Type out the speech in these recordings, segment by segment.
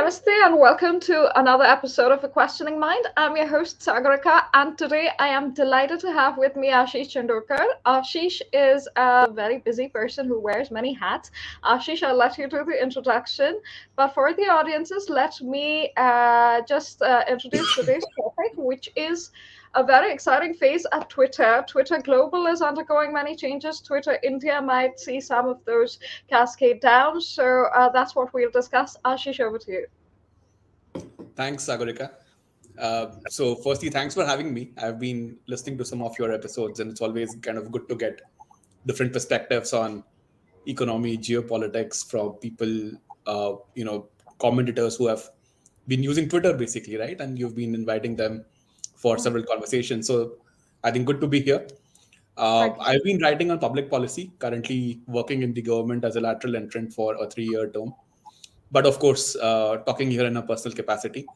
Namaste and welcome to another episode of A Questioning Mind. I'm your host Sagarika, and today I am delighted to have with me Aashish Chandorkar. Ashish is a very busy person who wears many hats. Ashish, I'll let you do the introduction, but for the audiences, let me just introduce today's topic, which is a very exciting phase at Twitter. Twitter Global is undergoing many changes. Twitter India might see some of those cascade down. So that's what we'll discuss. Ashish, over to you. Thanks, Sagarika. So firstly, thanks for having me. I've been listening to some of your episodes, and it's always kind of good to get different perspectives on economy, geopolitics from people, commentators who have been using Twitter basically, right? And you've been inviting them for several conversations. So I think good to be here. I've been writing on public policy, currently working in the government as a lateral entrant for a 3-year term. But of course, talking here in a personal capacity.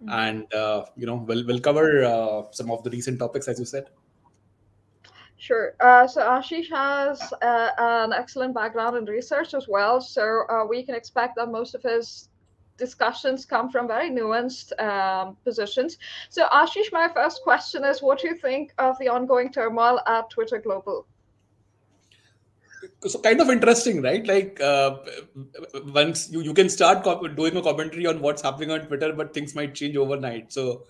And, we'll cover some of the recent topics, as you said. Sure. So Ashish has an excellent background in research as well. So we can expect that most of his discussions come from very nuanced positions. So Ashish, my first question is, what do you think of the ongoing turmoil at Twitter Global? So kind of interesting, right? Like once you can start doing a commentary on what's happening on Twitter, but things might change overnight. So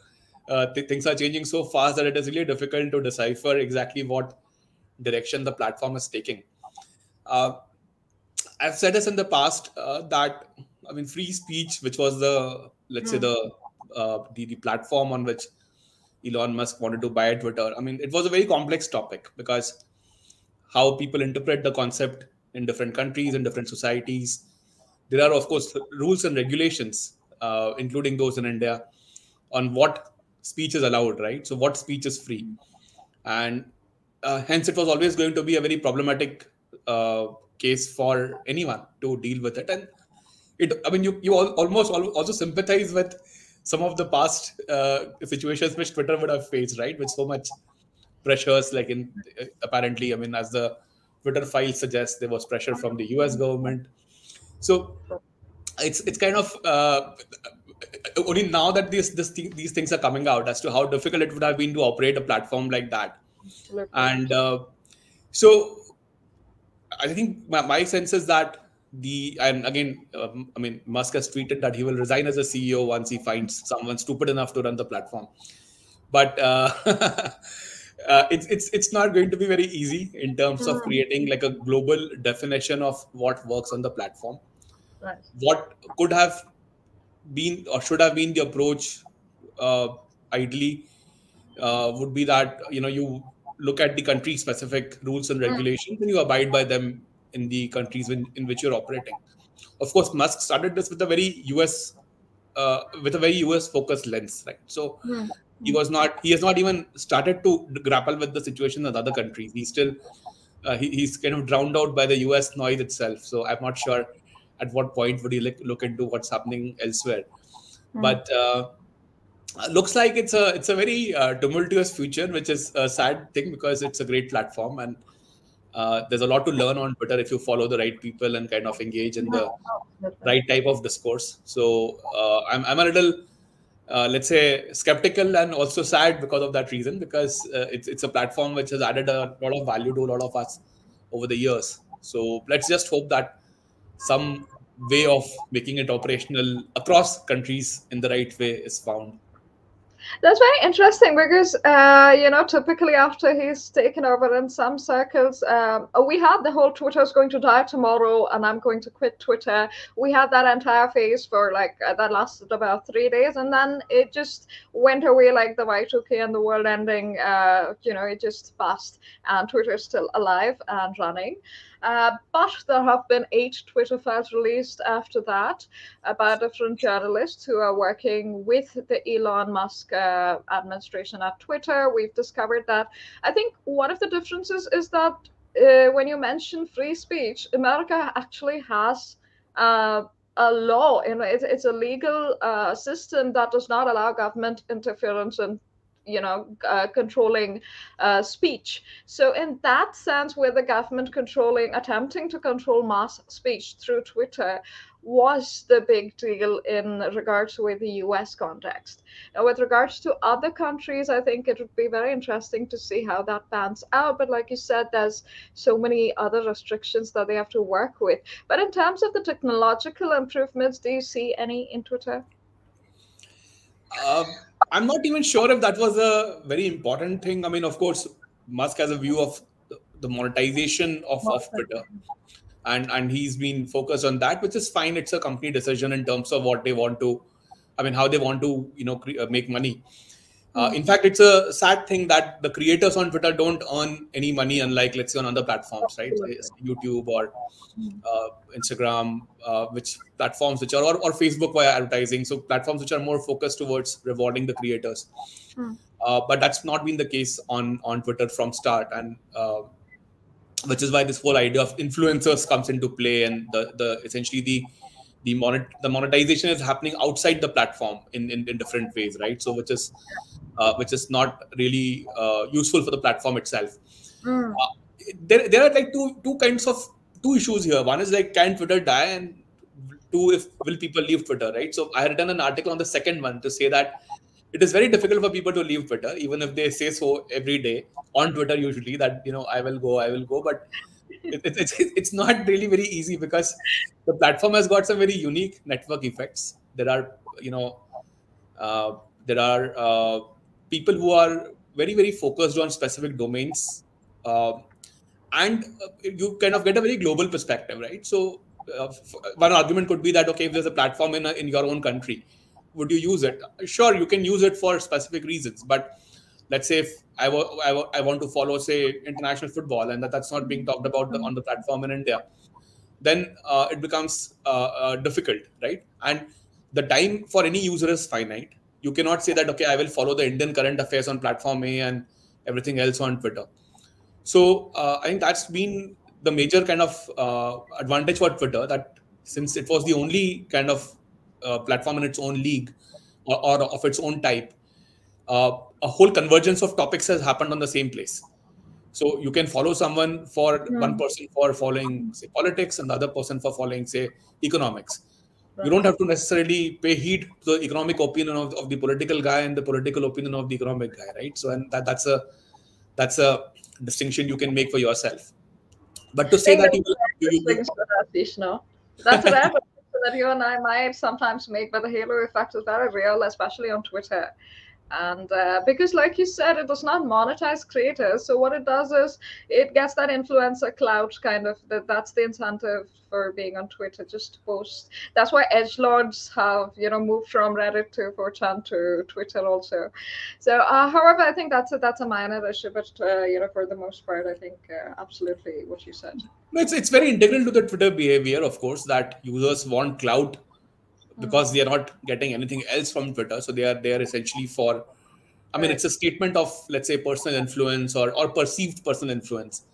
things are changing so fast that it is really difficult to decipher exactly what direction the platform is taking. I've said this in the past that free speech, which was the let's say the platform on which Elon Musk wanted to buy Twitter. It was a very complex topic because how people interpret the concept in different countries and different societies. There are, of course, rules and regulations, including those in India, on what speech is allowed, right? So what speech is free. And hence, it was always going to be a very problematic case for anyone to deal with it. And almost also sympathize with some of the past situations which Twitter would have faced, right? With so much pressures, like apparently, as the Twitter file suggests, there was pressure from the US government. So it's kind of only now that these things are coming out as to how difficult it would have been to operate a platform like that. And so I think my sense is that Musk has tweeted that he will resign as a CEO once he finds someone stupid enough to run the platform. But it's not going to be very easy in terms of creating like a global definition of what works on the platform. Right. What could have been or should have been the approach ideally would be that you look at the country specific rules and regulations and you abide by them in the countries in which you're operating. Of course, Musk started this with a very US focused lens, right? So he has not even started to grapple with the situation in other countries. He's still he's kind of drowned out by the US noise itself. So I'm not sure at what point would he look into what's happening elsewhere. But looks like it's a very tumultuous future, which is a sad thing because it's a great platform and there's a lot to learn on Twitter if you follow the right people and kind of engage in the right type of discourse. So I'm a little let's say skeptical and also sad because of that reason, because it's a platform which has added a lot of value to a lot of us over the years. So let's just hope that some way of making it operational across countries in the right way is found. That's very interesting because, typically after he's taken over in some circles, we had the whole Twitter's going to die tomorrow and I'm going to quit Twitter. We had that entire phase for that lasted about 3 days and then it just went away like the Y2K and the world ending. It just passed and Twitter's still alive and running. But there have been 8 Twitter files released after that by different journalists who are working with the Elon Musk administration at Twitter. We've discovered that I think one of the differences is that when you mention free speech, America actually has a law. It's a legal system that does not allow government interference in controlling speech. So in that sense, with the government attempting to control mass speech through Twitter, was the big deal in regards with the US context. Now, with regards to other countries, I think it would be very interesting to see how that pans out. But like you said, there's so many other restrictions that they have to work with. But in terms of the technological improvements, do you see any in Twitter? Uh, I'm not even sure if that was a very important thing. I mean, of course, Musk has a view of the monetization of Twitter, and he's been focused on that, which is fine. It's a company decision in terms of what they want to, I mean, how they want to, make money. In fact, it's a sad thing that the creators on Twitter don't earn any money, unlike, let's say, on other platforms, right? Say YouTube or Instagram, which platforms which are, or Facebook via advertising. So platforms which are more focused towards rewarding the creators. But that's not been the case on Twitter from start, and which is why this whole idea of influencers comes into play, and the essentially the monetization is happening outside the platform in different ways, right? So which is not really useful for the platform itself. There are like two issues here. One is like, can Twitter die, and two, if will people leave Twitter, right? So I had written an article on the second one to say that it is very difficult for people to leave Twitter, even if they say so every day on Twitter, usually that, I will go, but it's not really very easy, because the platform has got some very unique network effects. There are, uh, there are people who are very, very focused on specific domains, and you kind of get a very global perspective, right? So one argument could be that, okay, if there's a platform in your own country, would you use it? Sure, you can use it for specific reasons, but let's say if I want to follow, say, international football, and that's not being talked about on the platform in India, then it becomes difficult, right? And the time for any user is finite. You cannot say that, okay, I will follow the Indian current affairs on platform A and everything else on Twitter. So I think that's been the major kind of advantage for Twitter, that since it was the only kind of platform in its own league, or of its own type, a whole convergence of topics has happened on the same place. So you can follow someone, for one person for following, say, politics, and the other person for following, say, economics. You don't have to necessarily pay heed to the economic opinion of the political guy and the political opinion of the economic guy, right? So, and that's a distinction you can make for yourself. But to say Think that that's things for that, Vishnu. That's a rare distinction that you and I might sometimes make, but the halo effect is very real, especially on Twitter. And because, like you said, it does not monetize creators, so what it does is it gets that influencer clout, kind of. That's the incentive for being on Twitter, just to post. That's why edgelords have, moved from Reddit to 4chan to Twitter also. So however, I think that's a minor issue, but for the most part, I think absolutely what you said. no, it's very integral to the Twitter behavior, of course, that users want clout because they are not getting anything else from Twitter. So they are essentially for, I mean, Right. it's a statement of, let's say, personal influence, or perceived personal influence.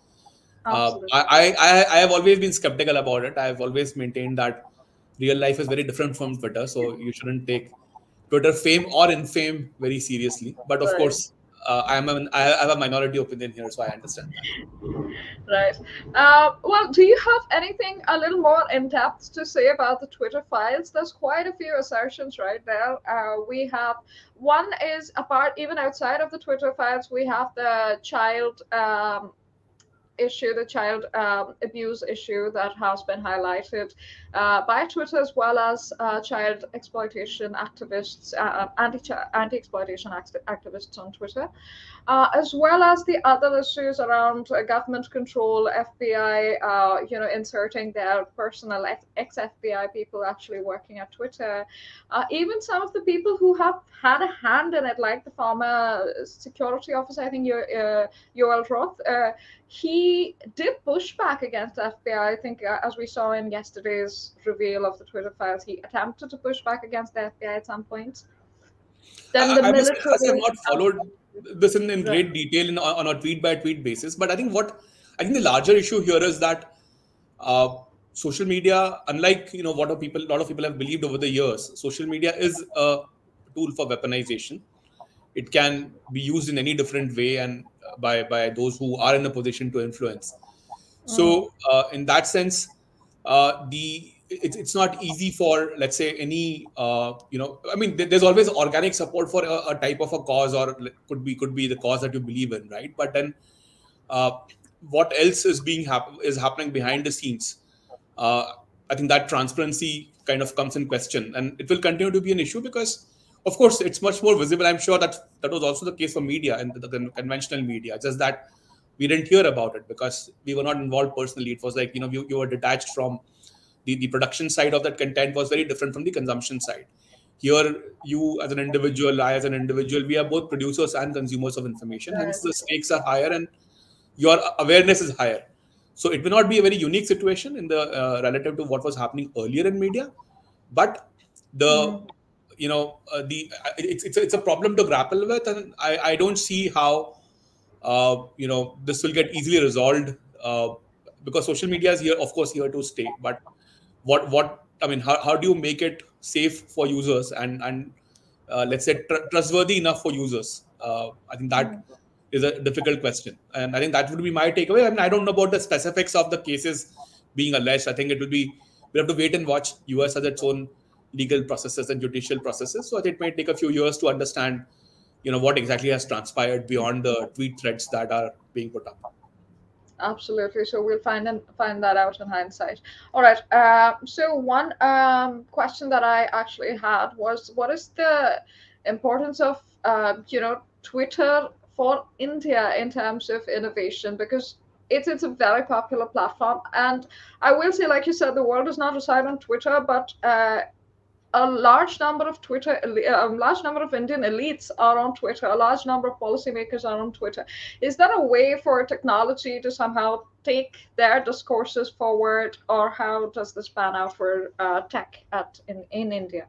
Absolutely. I have always been skeptical about it. I've always maintained that real life is very different from Twitter, so you shouldn't take Twitter fame or infame very seriously. But of Right. course, I have a minority opinion here, so I understand that. Right. Well, do you have anything a little more in depth to say about the Twitter files? There's quite a few assertions right there. We have one is apart, even outside of the Twitter files, we have the child issue, the child abuse issue that has been highlighted by Twitter, as well as child exploitation activists, anti-exploitation activists on Twitter, as well as the other issues around government control, FBI, inserting their personal ex-FBI people actually working at Twitter, even some of the people who have had a hand in it, like the former security officer, I think Yoel Roth. He did push back against the FBI. I think, as we saw in yesterday's reveal of the Twitter files, he attempted to push back against the FBI at some point. Then the I must confess, I have military. not followed this in Right. great detail on a tweet by tweet basis. But I think the larger issue here is that social media, unlike what a lot of people have believed over the years, social media is a tool for weaponization. it can be used in any different way, and by those who are in a position to influence. Mm. So in that sense, it's not easy for, let's say, any I mean, there's always organic support for a type of a cause, or could be the cause that you believe in, right? But then uh, what else is happening behind the scenes? uh, I think that transparency kind of comes in question, and it will continue to be an issue because, of course, it's much more visible. I'm sure that was also the case for media and the conventional media, just that we didn't hear about it because we were not involved personally. It was like, you were detached from the production side of that content, was very different from the consumption side. Here, you as an individual, I as an individual, we are both producers and consumers of information. Hence, the Right. stakes are higher and your awareness is higher. So it may not be a very unique situation in the relative to what was happening earlier in media, but the Mm. the it's a problem to grapple with, and I don't see how this will get easily resolved, because social media is here, of course, here to stay. But what I mean, how do you make it safe for users and let's say trustworthy enough for users? I think that Mm. is a difficult question, and I think that would be my takeaway. I mean, I don't know about the specifics of the cases being alleged. I think it will be we have to wait and watch. US has its own legal processes and judicial processes, so it may take a few years to understand, what exactly has transpired beyond the tweet threads that are being put up. Absolutely. So we'll find that out in hindsight. All right. So one question that I actually had was, what is the importance of Twitter for India in terms of innovation? Because it's a very popular platform, and I will say, like you said, the world does not reside on Twitter, but a large number of a large number of Indian elites are on Twitter. A large number of policymakers are on Twitter. Is that a way for technology to somehow take their discourses forward, or how does this pan out for tech in India?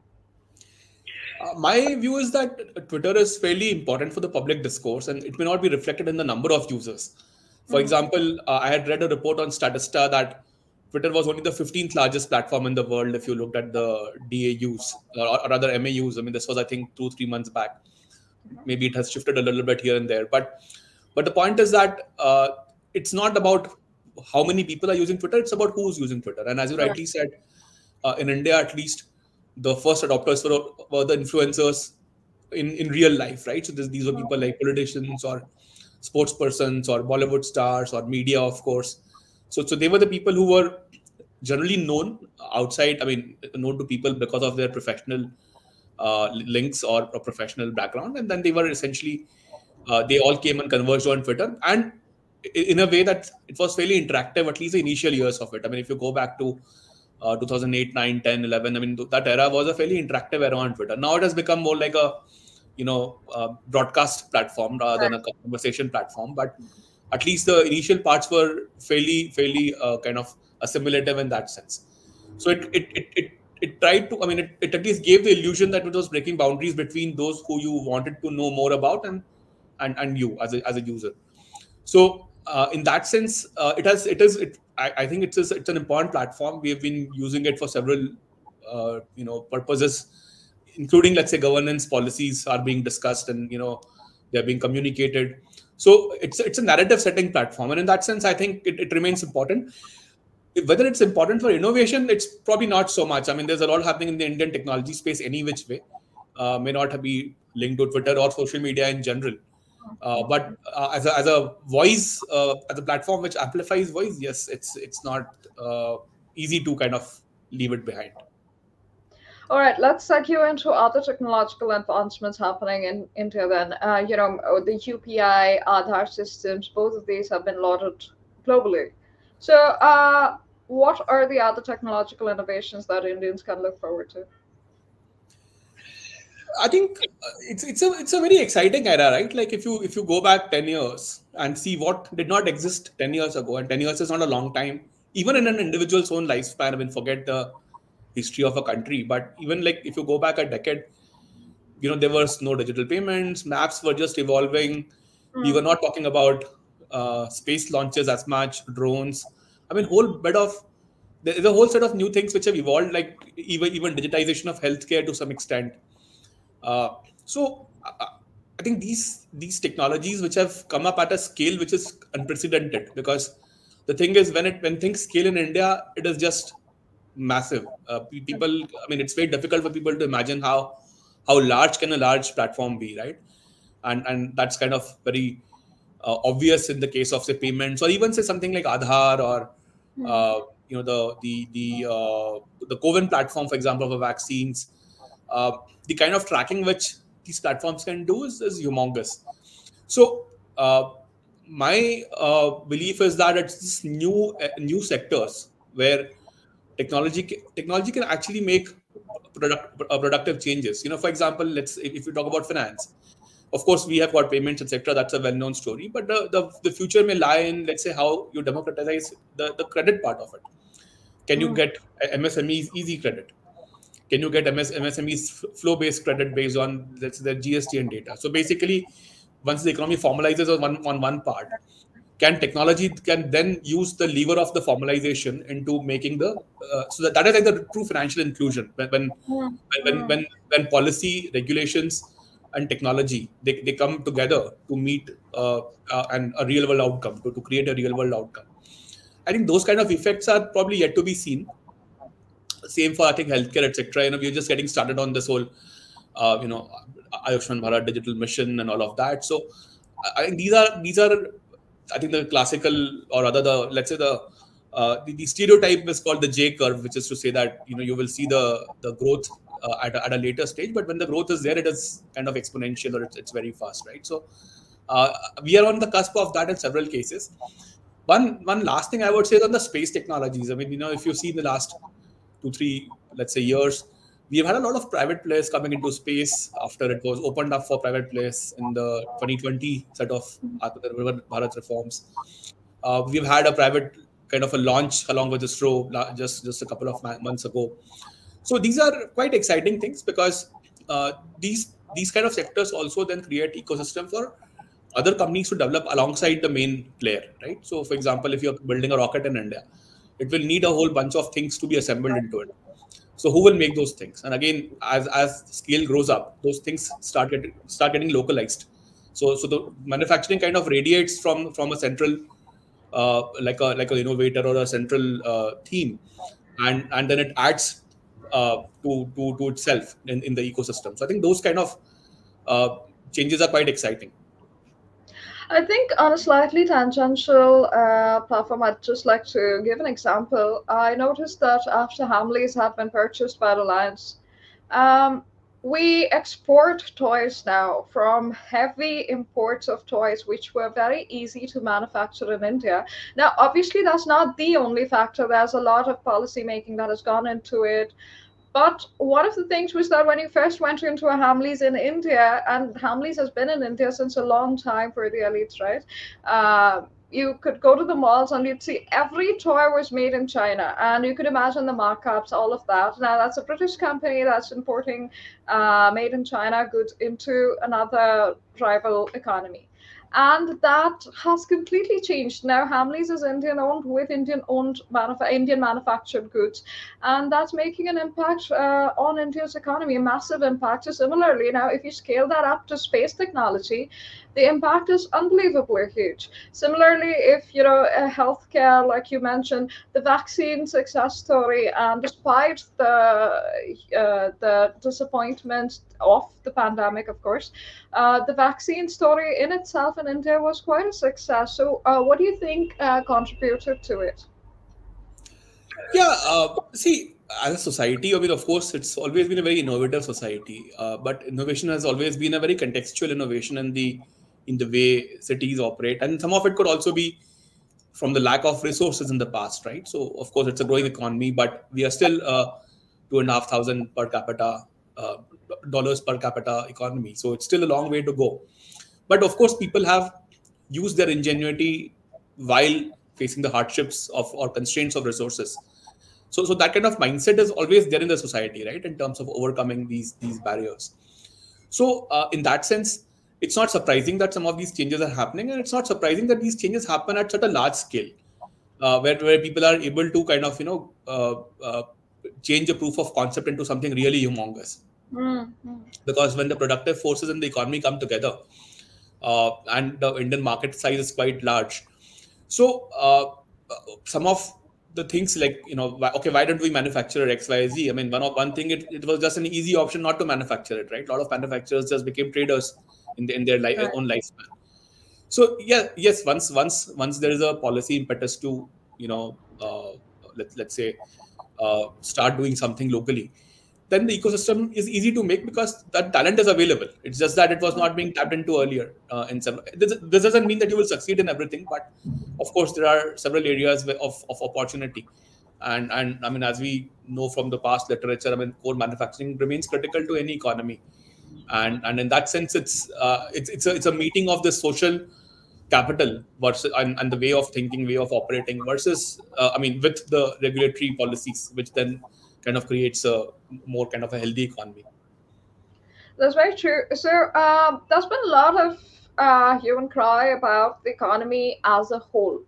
My view is that Twitter is fairly important for the public discourse, and it may not be reflected in the number of users. For Mm. example, I had read a report on Statista that Twitter was only the 15th largest platform in the world if you looked at the DAUs, or rather MAUs. I mean, this was, I think, 2 3 months back. Maybe it has shifted a little bit here and there, but the point is that it's not about how many people are using Twitter; it's about who's using Twitter. And as you Right. rightly said, in India, at least, the first adopters were the influencers in real life, right? So these were people like politicians or sports persons or Bollywood stars or media, of course. So they were the people who were generally known outside. I mean, known to people because of their professional links or a professional background, and then they were essentially they all came and converged on Twitter, and in a way that it was fairly interactive, at least the initial years of it. I mean, if you go back to 2008, 9, 10, 11, I mean, that era was a fairly interactive era on Twitter. Now it has become more like a, broadcast platform rather than Right. a conversation platform. But at least the initial parts were fairly kind of assimilative in that sense. So it tried to, I mean, it at least gave the illusion that it was breaking boundaries between those who you wanted to know more about and you as a user. So in that sense, I think it's an important platform. We have been using it for several purposes, including, let's say, governance policies are being discussed, and they're being communicated. So it's a narrative setting platform, and in that sense, I think it remains important. Whether it's important for innovation, it's probably not so much. I mean, there's a lot happening in the Indian technology space any which way. May not be linked to Twitter or social media in general. But as a voice, as a platform which amplifies voice, yes, it's not easy to kind of leave it behind. All right, let's segue into other technological advancements happening in India then. The UPI, Aadhaar systems, both of these have been lauded globally. So, what are the other technological innovations that Indians can look forward to? I think it's a very exciting era, right? Like if you go back 10 years and see what did not exist 10 years ago, and 10 years is not a long time, even in an individual's own lifespan. I mean, forget the history of a country, but even like if you go back a decade, there was no digital payments, maps were just evolving. We were Mm. not talking about space launches as much, drones. I mean, there's a whole set of new things which have evolved, like even digitization of healthcare to some extent. uh, so I think these technologies which have come up at a scale which is unprecedented, because the thing is when things scale in India, it is just massive. People, I mean, it's very difficult for people to imagine how large can a large platform be, right? And that's kind of very obvious in the case of say payments, or even say something like Aadhaar, or Hmm. uh, the COVID platform, for example, for vaccines. The kind of tracking which these platforms can do is humongous. So my belief is that it's this new sectors where technology can actually make productive changes. For example, if we talk about finance, of course we have got payments, etc. That's a well-known story, but the future may lie in, let's say, how you democratize the credit part of it. Can you Hmm. get MSMEs easy credit? Can you get MSMEs flow-based credit based on, let's say, the GST and data? So basically, once the economy formalizes on one part, can technology can then use the lever of the formalization into making the so that is like the true financial inclusion, Hmm. when Hmm. when when policy, regulations, and technology, they come together to meet and a real world outcome, to create a real world outcome. I think those kind of effects are probably yet to be seen. Same for, I think, healthcare, etc. We're just getting started on this whole uh, you know Ayushman Bharat digital mission and all of that. So I think these are I think the classical, or rather the, let's say, the stereotype is called the J curve, which is to say that you will see the growth at a later stage, but when the growth is there, it is kind of exponential, or it's very fast, right? So uh, we are on the cusp of that in several cases. One last thing I would say is on the space technologies. I mean, if you see in the last 2 3, let's say, years, we have had a lot of private players coming into space after it was opened up for private players in the 2020 set of Atmanirbhar Bharat reforms. We've had a private kind of a launch along with ISRO just a couple of months ago. So these are quite exciting things, because these kind of sectors also then create ecosystem for other companies to develop alongside the main player, right? So, for example, if you're building a rocket in India, it will need a whole bunch of things to be assembled into it. So, who will make those things? And again, as scale grows up, those things start getting localized. So the manufacturing kind of radiates from a central, like a innovator or a central theme, and then it adds to itself in the ecosystem. So I think those kind of uh, changes are quite exciting. I think on a slightly tangential platform, I'd just like to give an example. I noticed that after Hamleys had been purchased by Reliance, um, we export toys now from heavy imports of toys, which were very easy to manufacture in India. Now, obviously, that's not the only factor. There's a lot of policy making that has gone into it. But one of the things was that when you first went into a Hamleys in India, and Hamleys has been in India since a long time for the elites, right? You could go to the malls and you'd see every toy was made in China, and you could imagine the markups, all of that. Now that's a British company that's importing made in China goods into another rival economy. And that has completely changed. Now Hamleys is Indian owned with Indian manufactured goods, and that's making an impact on India's economy, a massive impact. So similarly, now if you scale that up to space technology, the impact is unbelievably huge. Similarly, if healthcare, like you mentioned, the vaccine success story, and despite the disappointment of the pandemic, of course, the vaccine story in itself in India was quite a success. So, what do you think contributed to it? Yeah, see, as a society, I mean, of course, it's always been a very innovative society, but innovation has always been a very contextual innovation in the way cities operate, and some of it could also be from the lack of resources in the past, right? So, of course, it's a growing economy, but we are still 2,500 per capita uh, dollars per capita economy, so it's still a long way to go. But of course, people have used their ingenuity while facing the hardships of or constraints of resources. So that kind of mindset is always there in the society, right? In terms of overcoming these barriers. So in that sense, it's not surprising that some of these changes are happening, and it's not surprising that these changes happen at such a large scale, where people are able to kind of change a proof of concept into something really humongous. Mm-hmm. because when the productive forces in the economy come together, and the Indian market size is quite large. So some of the things like, okay, why don't we manufacture X, Y, Z? I mean, one thing, it was just an easy option not to manufacture it, right? A lot of manufacturers just became traders in their Right. own lifespan. So yeah, yes, once there is a policy impetus to, let's say, start doing something locally, then the ecosystem is easy to make because that talent is available. It's just that it was not being tapped into earlier. In some, this doesn't mean that you will succeed in everything, but of course there are several areas of opportunity. And I mean, as we know from the past literature, I mean, core manufacturing remains critical to any economy, and in that sense, it's a meeting of the social capital versus and the way of thinking, way of operating versus, I mean, with the regulatory policies, which then kind of creates a more kind of a healthy economy. That's very true. So there's been a lot of hue and cry about the economy as a whole.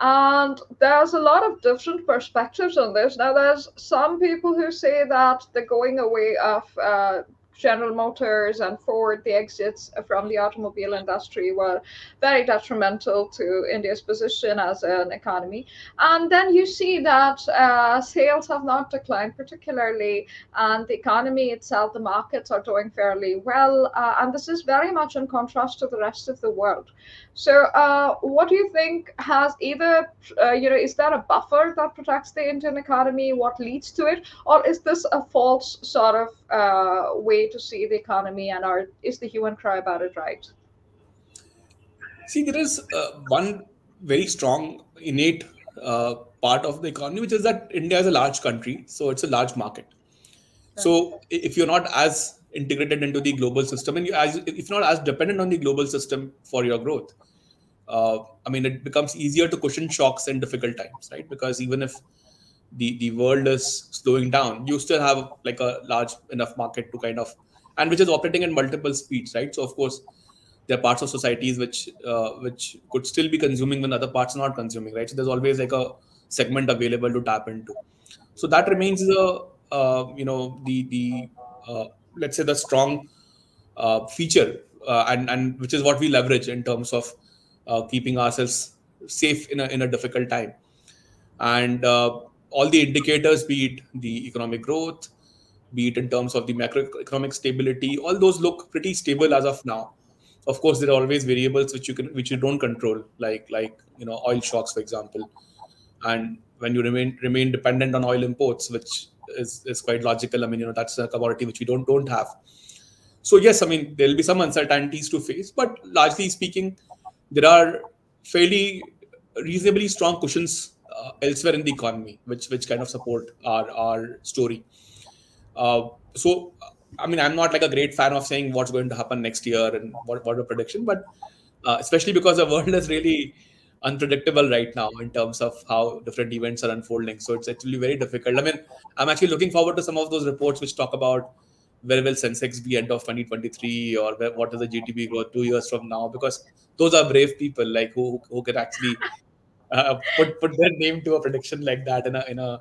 And there's a lot of different perspectives on this. Now, there's some people who say that the going away of General Motors and Ford, the exits from the automobile industry, were very detrimental to India's position as an economy. And then you see that sales have not declined particularly, and the economy itself, the markets are doing fairly well. And this is very much in contrast to the rest of the world. So, what do you think has either, is there a buffer that protects the Indian economy? What leads to it? Or is this a false sort of way to see the economy, and is the hue and cry about it right? See, there is one very strong innate part of the economy, which is that India is a large country, so it's a large market. Right. So if you're not as integrated into the global system, and if not as dependent on the global system for your growth, I mean, it becomes easier to cushion shocks in difficult times, right? Because even if the world is slowing down, you still have like a large enough market to kind of, and which is operating at multiple speeds, right? So of course, there are parts of societies which could still be consuming when other parts are not consuming, right? So there's always like a segment available to tap into. So that Right. remains the the let's say the strong feature, and which is what we leverage in terms of keeping ourselves safe in a difficult time. And all the indicators, be it the economic growth, be it in terms of the macroeconomic stability, all those look pretty stable as of now. Of course, there are always variables which you don't control, like oil shocks, for example. And when you remain dependent on oil imports, which is quite logical. I mean, that's a commodity which we don't have. So yes, I mean, there'll be some uncertainties to face, but largely speaking, there are fairly reasonably strong cushions elsewhere in the economy, which kind of support our story. So, I mean, I'm not like a great fan of saying what's going to happen next year and what a prediction, but especially because the world is really unpredictable right now in terms of how different events are unfolding. So it's actually very difficult. I mean, I'm actually looking forward to some of those reports which talk about where will Sensex be end of 2023, or what is the GDP growth 2 years from now, because those are brave people like who can actually put their name to a prediction like that in I a think the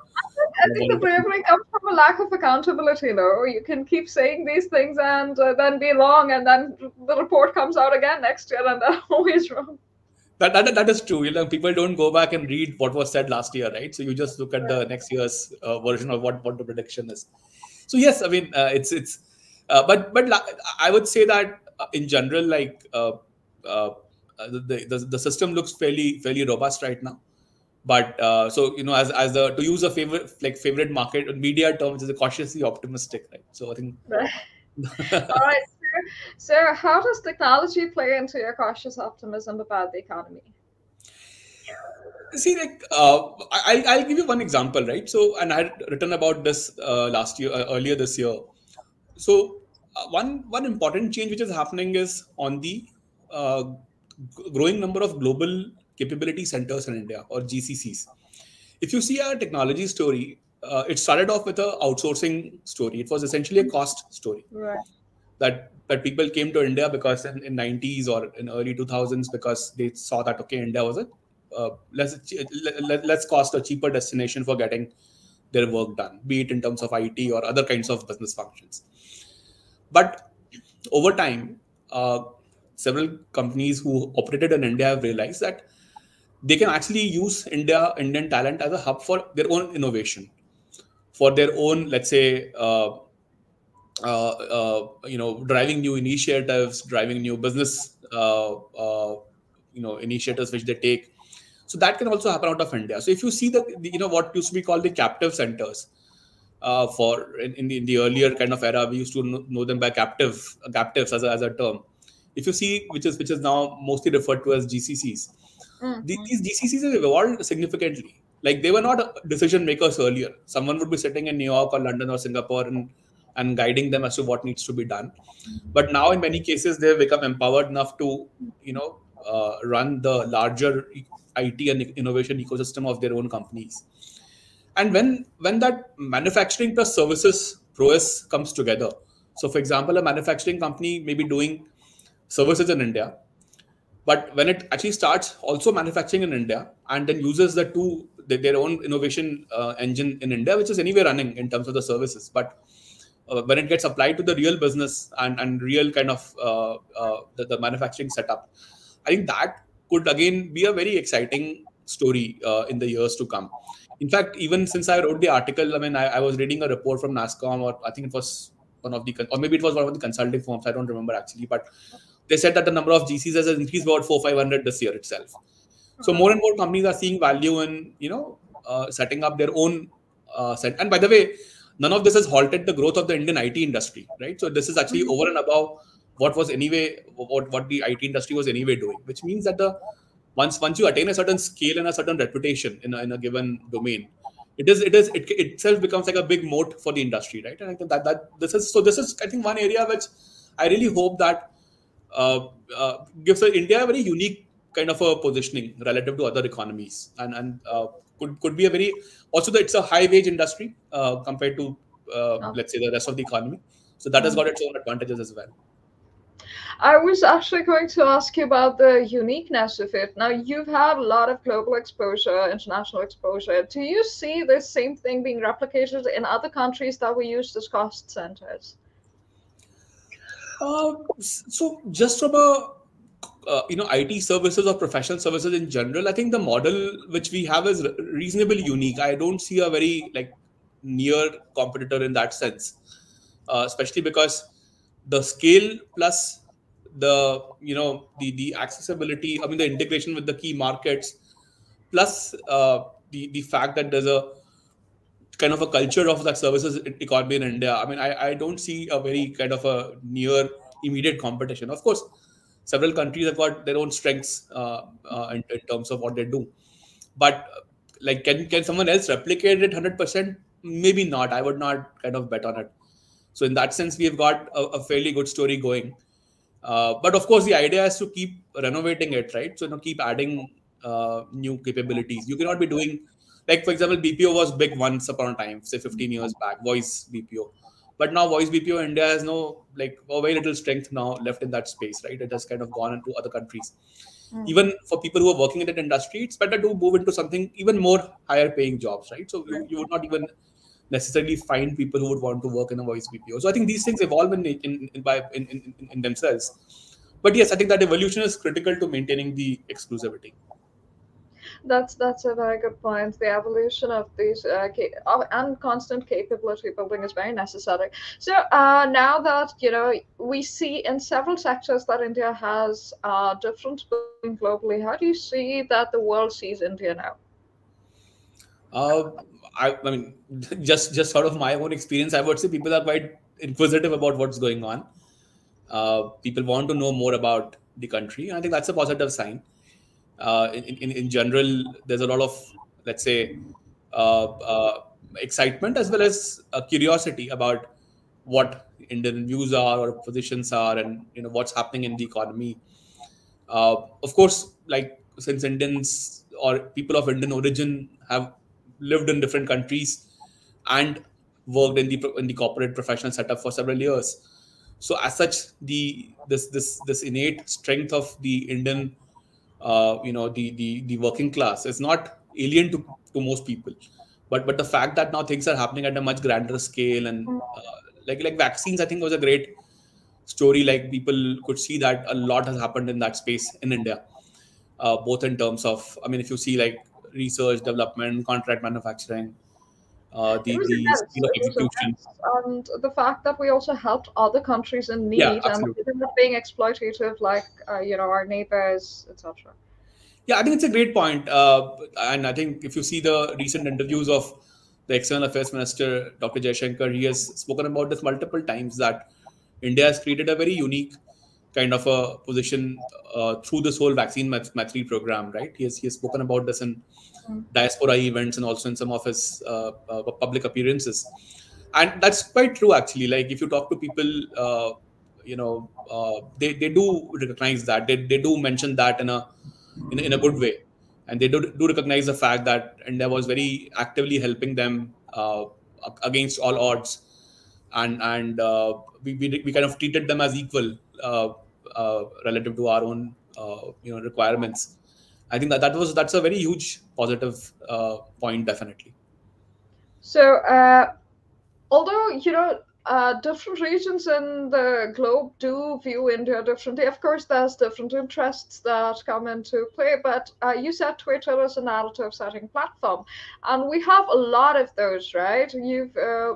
volatile. bravery comes from a lack of accountability. You can keep saying these things and then be wrong, and then the report comes out again next year, and they're always wrong. That is true. People don't go back and read what was said last year, right? So you just look at the next year's version of what the prediction is. So yes, I mean, I would say that in general, like the system looks fairly robust right now. But so as the, to use a favorite market media term, which is a cautiously optimistic, right? So I think. Right. All right. So, how does technology play into your cautious optimism about the economy? See, like I'll give you one example, right? So, and I had written about this last year, earlier this year. So, one important change which is happening is on the uh, growing number of global capability centers in India, or GCCs. If you see our technology story, it started off with a outsourcing story. It was essentially a cost story, Right. that people came to India because in 90s or in early 2000s, because they saw that okay, India was a less cost or cheaper destination for getting their work done, be it in terms of IT or other kinds of business functions. But over time, several companies who operated in India have realized that they can actually use Indian talent as a hub for their own innovation, for their own, let's say, driving new initiatives, driving new business, initiatives which they take. So that can also happen out of India. So if you see what used to be called the captive centers, for in the earlier kind of era, we used to know them by captives as a term. If you see, which is now mostly referred to as GCCs, Mm-hmm. these GCCs have evolved significantly. Like, they were not decision makers earlier. Someone would be sitting in New York or London or Singapore and guiding them as to what needs to be done. But now, in many cases, they've become empowered enough to, run the larger IT and innovation ecosystem of their own companies. And when that manufacturing plus services prowess comes together, so for example, a manufacturing company may be doing services in India, but when it actually starts also manufacturing in India and then uses their own innovation engine in India, which is anyway running in terms of the services, but when it gets applied to the real business and real kind of the manufacturing setup, I think that could again be a very exciting story in the years to come. In fact, even since I wrote the article, I mean, I was reading a report from NASCOM, or I think it was or maybe it was one of the consulting firms. I don't remember actually, but they said that the number of GCs has increased about 400-500 this year itself. So more and more companies are seeing value in setting up their own set. And by the way, none of this has halted the growth of the Indian IT industry, right? So this is actually over and above what the IT industry was anyway doing, which means that the once you attain a certain scale and a certain reputation in a given domain, it itself becomes like a big moat for the industry, right? And I think that this is I think one area which I really hope that uh, gives India a very unique kind of a positioning relative to other economies, and could be a very also that it's a high wage industry compared to let's say the rest of the economy. So that has got its own advantages as well. I was actually going to ask you about the uniqueness of it. Now, you've had a lot of global exposure, international exposure. Do you see this same thing being replicated in other countries that we use as cost centers? So just from a IT services or professional services in general, I think the model which we have is reasonably unique. I don't see a very like near competitor in that sense, especially because the scale plus the accessibility. I mean, the integration with the key markets, plus the fact that there's a kind of a culture of that services economy in India. I mean, I don't see a very kind of a near immediate competition. Of course, several countries have got their own strengths in terms of what they do. But like, can someone else replicate it 100%? Maybe not. I would not kind of bet on it. So in that sense, we have got a fairly good story going. But of course, the idea is to keep renovating it, right? So keep adding new capabilities. You cannot be doing, like, for example, BPO was big once upon a time, say 15 years back, voice BPO. But now voice BPO India has no like very little strength now left in that space, right? It has kind of gone into other countries. Even for people who are working in that industry, it's better to move into something even more higher paying jobs, right? So you would not even necessarily find people who would want to work in a voice BPO. So I think these things evolve in themselves. But yes, I think that evolution is critical to maintaining the exclusivity. That's a very good point. The evolution of these and constant capability building is very necessary. So now that we see in several sectors that India has different building globally, how do you see that the world sees India now? Uh, I mean, just sort of my own experience, I would say people are quite inquisitive about what's going on. People want to know more about the country, and I think that's a positive sign. In general, there's a lot of, let's say, excitement as well as curiosity about what Indian views are or positions are, and what's happening in the economy. Of course, like, since Indians or people of Indian origin have lived in different countries and worked in the corporate professional setup for several years, so as such, this innate strength of the Indian, the working class is not alien to most people. But the fact that now things are happening at a much grander scale, and like vaccines, I think was a great story, like people could see that a lot has happened in that space in India, both in terms of, I mean, if you see like research, development, contract manufacturing, It was the immense. speed of It was execution. immense. And the fact that we also helped other countries in Yeah, need and absolutely. we not being exploitative like, our neighbors, etc. Yeah, I think it's a great point. And I think if you see the recent interviews of the External Affairs Minister, Dr. Jaishankar, he has spoken about this multiple times that India has created a very unique kind of a position through this whole vaccine mastery program, right? He has spoken about this in diaspora events and also in some of his public appearances, and that's quite true actually. Like if you talk to people, they do recognize that, they do mention that in a good way, and they do recognize the fact that India was very actively helping them against all odds, and we kind of treated them as equal relative to our own requirements. I think that's a very huge positive point, definitely. So, although different regions in the globe do view India differently. Of course, there's different interests that come into play, but you said Twitter is a narrative-setting platform, and we have a lot of those, right?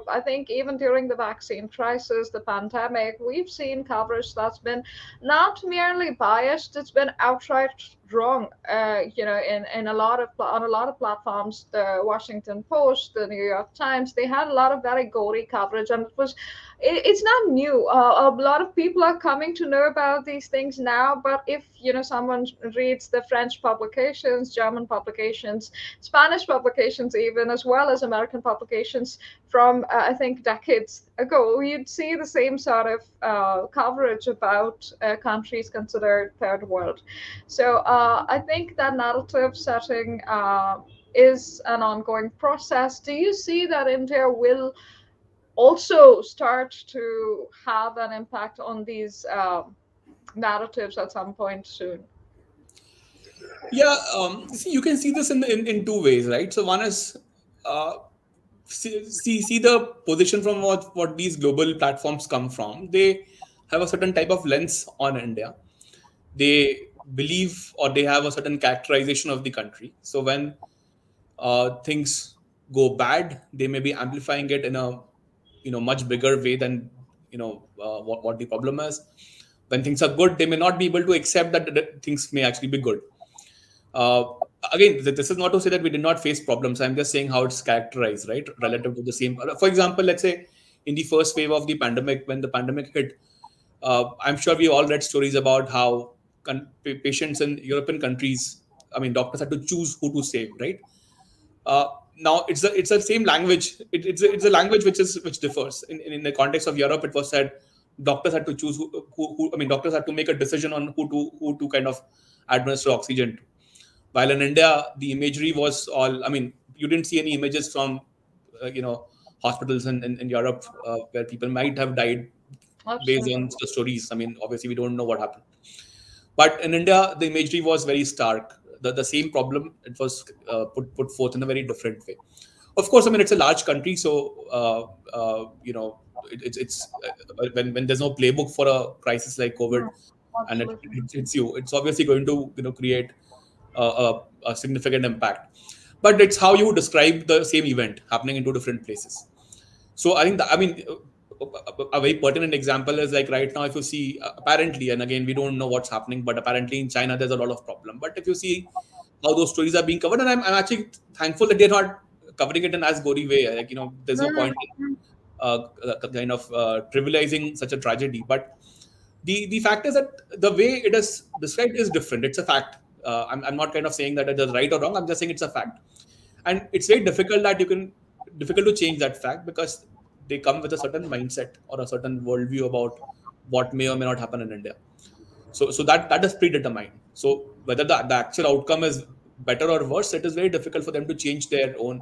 I think, even during the vaccine crisis, the pandemic, we've seen coverage that's been not merely biased; it's been outright wrong. In a lot of on a lot of platforms, the Washington Post, the New York Times, they had a lot of very gory coverage, and it's not new. A lot of people are coming to know about these things now, but if someone reads the French publications, German publications, Spanish publications, even as well as American publications from I think decades ago, you'd see the same sort of coverage about countries considered third world. So I think that narrative setting is an ongoing process. Do you see that India will also start to have an impact on these narratives at some point soon? Yeah, see, you can see this in two ways, right? So one is uh, see the position from what these global platforms come from. They have a certain type of lens on India. They believe or they have a certain characterization of the country. So when things go bad, they may be amplifying it in a much bigger way than what the problem is. When things are good, they may not be able to accept that things may actually be good. uh, Again, this is not to say that we did not face problems. I'm just saying how it's characterized, right, relative to the same. For example, let's say in the first wave of the pandemic, when the pandemic hit, I'm sure we all read stories about how patients in European countries, I mean, doctors had to choose who to save, right? Uh, Now it's the same language. It's a language which differs. In the context of Europe, it was said doctors had to choose I mean, doctors had to make a decision on who to kind of administer oxygen to. While in India, the imagery was all. I mean, you didn't see any images from hospitals in Europe where people might have died based Absolutely. on the stories. I mean, obviously we don't know what happened. But in India, the imagery was very stark. The same problem, it was put forth in a very different way. Of course, I mean, it's a large country, so when there's no playbook for a crisis like COVID, Mm, and absolutely. it hits you, it's obviously going to create a significant impact. But it's how you describe the same event happening in two different places. So I think that, I mean, a very pertinent example is like right now, if you see, apparently, and again, we don't know what's happening, but apparently in China, there's a lot of problem. But if you see how those stories are being covered, and I'm actually thankful that they're not covering it in as gory way. Like, there's no point in Mm, kind of trivializing such a tragedy. But the fact is that the way it is described is different. It's a fact. I'm not kind of saying that it is right or wrong. I'm just saying it's a fact, and it's very difficult to change that fact because they come with a certain mindset or a certain worldview about what may or may not happen in India. So that is predetermined. So whether the actual outcome is better or worse, it is very difficult for them to change their own.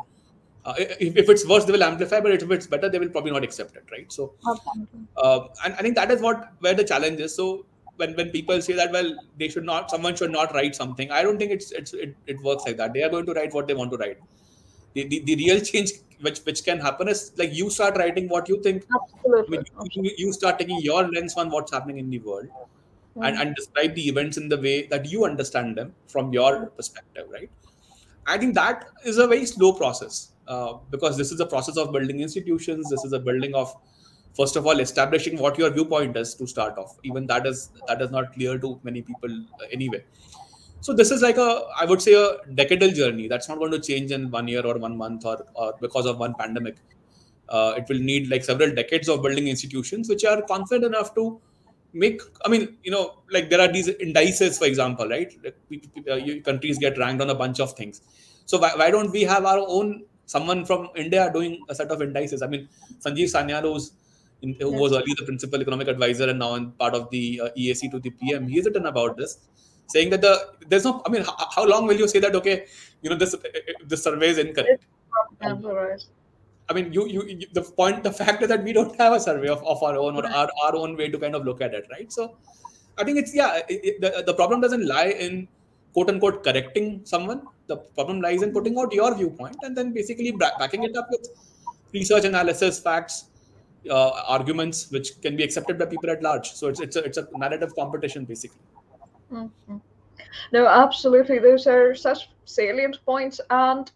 If it's worse, they will amplify, but if it's better, they will probably not accept it, right? So absolutely. and I think that is where the challenge is. So when people say that, well, someone should not write something, I don't think it works like that. They are going to write what they want to write. The real change which can happen is like you start writing what you think. I Absolutely. mean, Absolutely. you start taking your lens on what's happening in the world, Mm, and describe the events in the way that you understand them from your perspective, right? I think that is a very slow process, because this is a process of building institutions. This is a building of, first of all, establishing what your viewpoint is to start off. Even that is not clear to many people anyway. So this is like a, I would say, a decadal journey. That's not going to change in 1 year or 1 month, or because of one pandemic. It will need like several decades of building institutions which are confident enough to make. I mean, like there are these indices, for example, right? Like, countries get ranked on a bunch of things. So why don't we have our own, someone from India doing a set of indices? I mean, Sanjeev Sanyal, who yeah. was earlier the principal economic advisor and now in part of the EAC to the PM, he's written about this, saying that there's no. I mean, how long will you say that? Okay, this survey is It's incorrect. Um, right. I mean, the fact is that we don't have a survey of our own, or our own way to kind of look at it, right? So I think it's, yeah, the problem doesn't lie in quote unquote correcting someone. The problem lies in putting out your viewpoint and then basically backing it up with research, analysis, facts, arguments, which can be accepted by people at large. So it's a narrative competition basically. Mhm. No, absolutely. Those are such salient points. And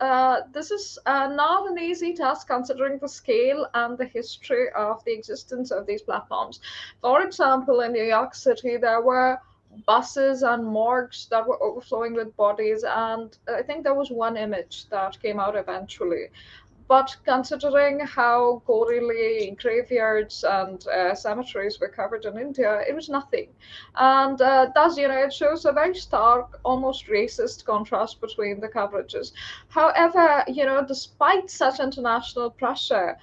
this is not an easy task considering the scale and the history of the existence of these platforms. For example, in New York City, there were buses and morgues that were overflowing with bodies. And I think there was one image that came out eventually. But considering how gorily graveyards and cemeteries were covered in India, it was nothing. And thus, it shows a very stark, almost racist contrast between the coverages. However, despite such international pressure,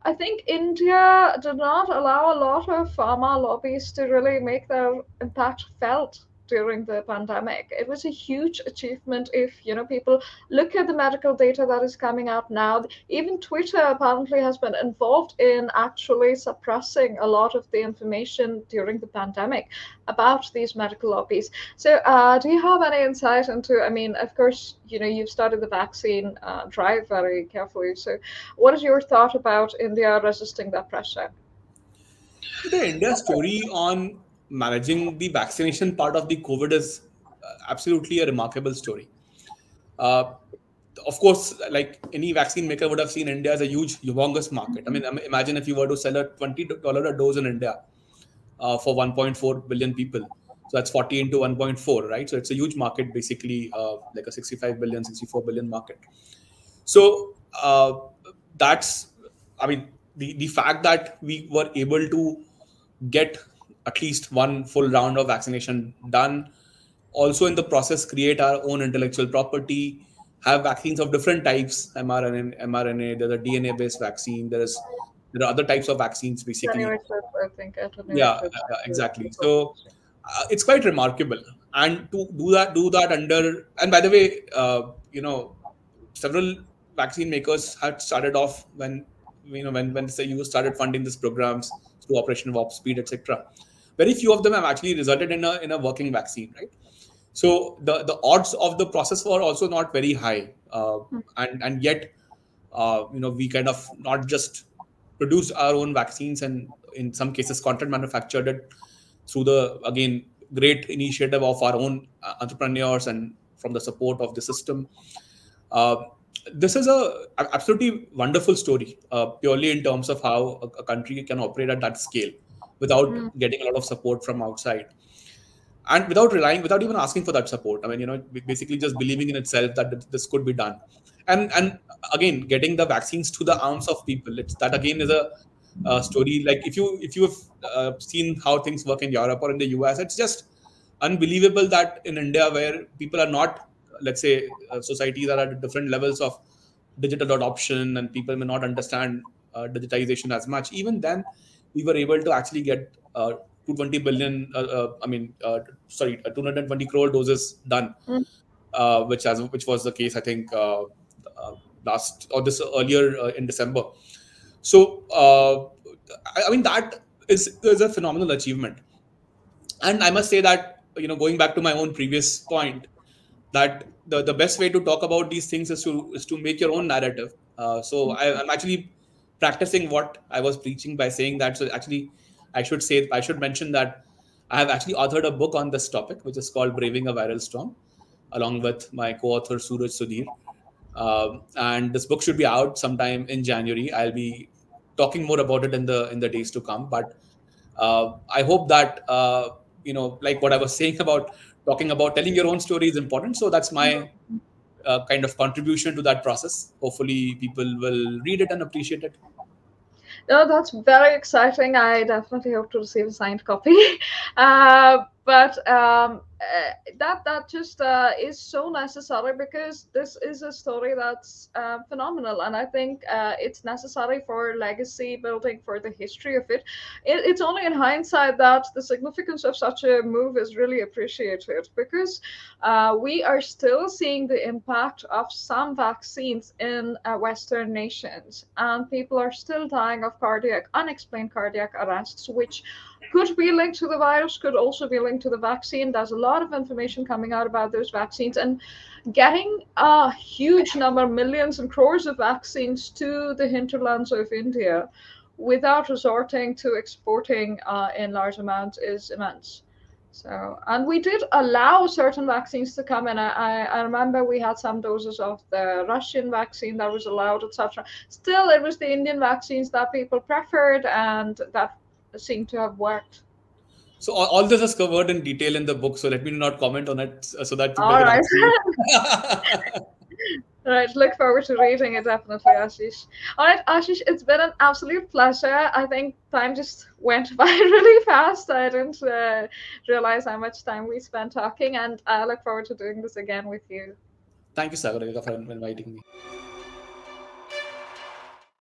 I think India did not allow a lot of pharma lobbies to really make their impact felt during the pandemic. It was a huge achievement if, people look at the medical data that is coming out now. Even Twitter apparently has been involved in actually suppressing a lot of the information during the pandemic about these medical lobbies. So, do you have any insight into, I mean, of course, you've studied the vaccine drive very carefully. So, what is your thought about India resisting that pressure? The India story on managing the vaccination part of the COVID is absolutely a remarkable story. Uh, of course, like any vaccine maker would have seen India as a huge, humongous market. I mean, imagine if you were to sell a $20 a dose in India for 1.4 billion people. So that's 40 into 1.4, right? So it's a huge market, basically, like a 65 billion, 64 billion market. So that's, I mean, the fact that we were able to get at least one full round of vaccination done, also in the process create our own intellectual property, have vaccines of different types, mRNA, there's a DNA based vaccine, there are other types of vaccines basically. Attenuated, I think, Yeah, attenuated. exactly. So it's quite remarkable, and to do that under, and by the way, several vaccine makers had started off when, when say you started funding these programs through Operation Warp Speed, etc. Very few of them have actually resulted in a working vaccine, right? So the odds of the process were also not very high, and yet, we kind of not just produced our own vaccines, and in some cases contract manufactured it through the, again, great initiative of our own entrepreneurs and from the support of the system. uh, this is a absolutely wonderful story, purely in terms of how a country can operate at that scale without Mm, getting a lot of support from outside, and without even asking for that support. I mean, basically just believing in itself that this could be done, and again getting the vaccines to the arms of people. It's that again is a story. Like if you've seen how things work in Europe or in the US, it's just unbelievable that in India, where people are not, let's say, societies are at different levels of digital adoption and people may not understand digitization as much. Even then, we were able to actually get 220 billion, I mean, sorry, 220 crore doses done, mm, which was the case, I think, last or this earlier in December. So, I mean, that is a phenomenal achievement. And I must say that, going back to my own previous point, that the best way to talk about these things is to make your own narrative. I'm actually practicing what I was preaching by saying that. So actually, I should mention that I have actually authored a book on this topic, which is called Braving a Viral Storm, along with my co-author Suraj Sudhir. And this book should be out sometime in January. I'll be talking more about it in the days to come. But I hope that like what I was saying about talking about telling your own story is important. So that's my kind of contribution to that process. Hopefully, people will read it and appreciate it. No, that's very exciting. I definitely hope to receive a signed copy. That just is so necessary, because this is a story that's phenomenal, and I think it's necessary for legacy building, for the history of it. It's only in hindsight that the significance of such a move is really appreciated, because we are still seeing the impact of some vaccines in Western nations, and people are still dying of unexplained cardiac arrests, which could be linked to the virus, could also be linked to the vaccine. There's a lot of information coming out about those vaccines, and getting a huge number, millions and crores of vaccines to the hinterlands of India without resorting to exporting in large amounts is immense. So, and we did allow certain vaccines to come in. I remember we had some doses of the Russian vaccine that was allowed, etc. Still, it was the Indian vaccines that people preferred, and that seemed to have worked. So all this is covered in detail in the book. So let me not comment on it so that people All can right. actually. Right, look forward to reading it, definitely, Ashish. All right, Ashish, it's been an absolute pleasure. I think time just went by really fast. I didn't realize how much time we spent talking, and I look forward to doing this again with you. Thank you, Sagarika, for inviting me.